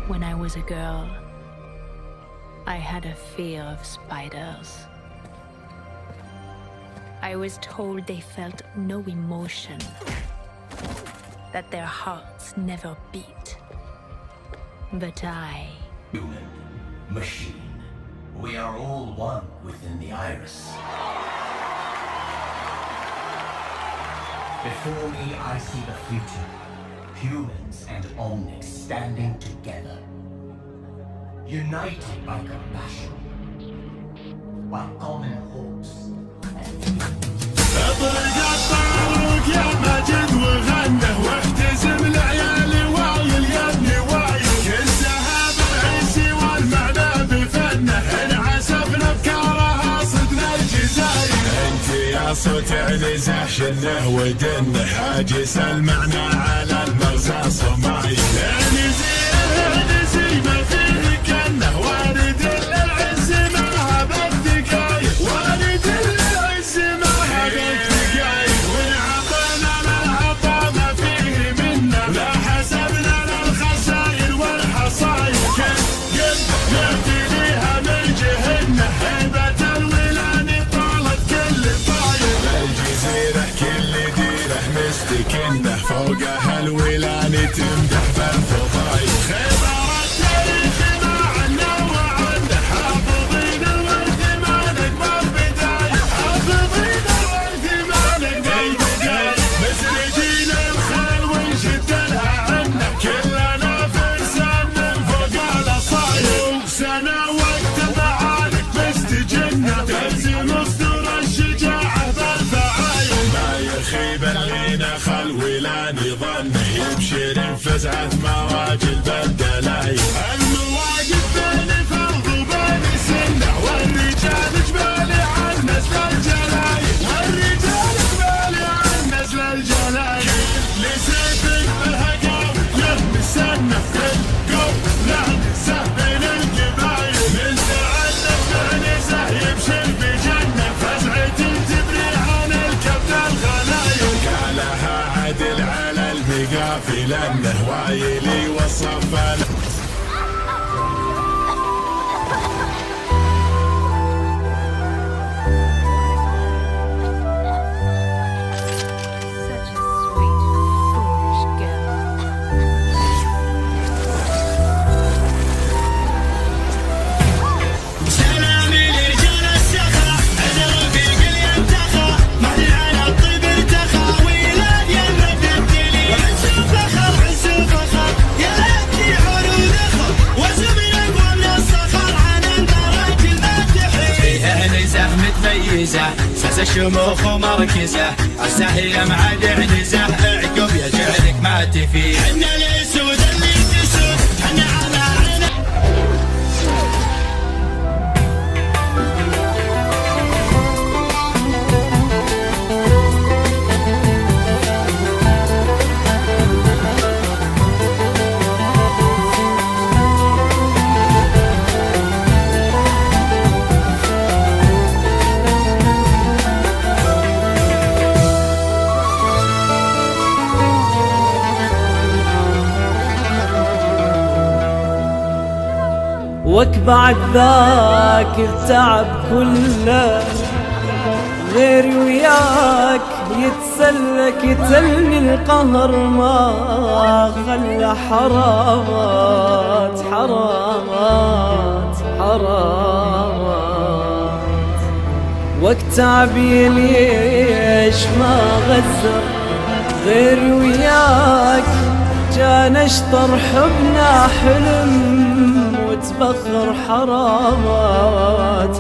When I was a girl, I had a fear of spiders. I was told they felt no emotion, that their hearts never beat. But I... Human, machine, we are all one within the iris. Before me, I see the future. Humans and Omnics standing together. United by compassion. By common hopes and اطرق الطارق يا مجد وغنى واحتزم لعيالي وايل يا ابني وايل كل سحاب العز والمعنى بفنه انعسف افكارها صدنا الجزاير انت يا صوت عنزه شنه ودنه حاجس المعنى على المغزى صمايل عنزي ما فيه كنه وارد للعز معها بالدقايق وارد للعز معها بالدقايق وانعطينا للعطا ما فيه منا لا حسبنا للخسائر والحصاير كل نبتديها من جهنه هيبة الولان طالت كل طاير الجزيرة كل ديره مستكنه فوقها الولان تمدح بالفضايل خبر التاريخ معنا وعنا حافظين الورد ما نقبل بداية حافظين الورد ما نقبل بداية مسردين الخيل ونشد لها عنا كلنا فرسان من فوق الاصايل سنة وقت المعارك مستجنة تلزم اسطور الشجاعة بالفعايل ما يخيب الغنى خل ولاني ظنه يبشر فزعة مواجل بالدلايل المواقف بين فرض وبين سنة والرجال جبالي عن نزل الجلايل والرجال جبالي عن نزل الجلايل لسيفك بالهقاوي يهمي السنة القوم نعنزه بين القبايل من تعنف نعنزه يبشر بجنة فزعة تبري عن الكبد الغلايل قالها عدل على المقافل انه وايلي وصف Such a sweet, foolish girl. سلامي لرجال السخا عذر في القل ينتخى محل على الطيب ارتخى ويلاد يمد الدليل عز وفخر عز وفخر يا ليتني عروض اخر وزمن اقوى من الصخر عن الدرج المدحين فيها نزه متميزه ساس الشموخ ومركزه السهيه معاد عنزه عقب يجعلك ما تفيد حنا الاسود اللي تسود حنا على عينه وك بعد ذاك التعب كله غيري وياك يتسلك يتلني القهر ما خلى حرامات حرامات حرامات وك تعبي ليش ما غزر غيري وياك كان اشطر حبنا حلم وتبخر حرامات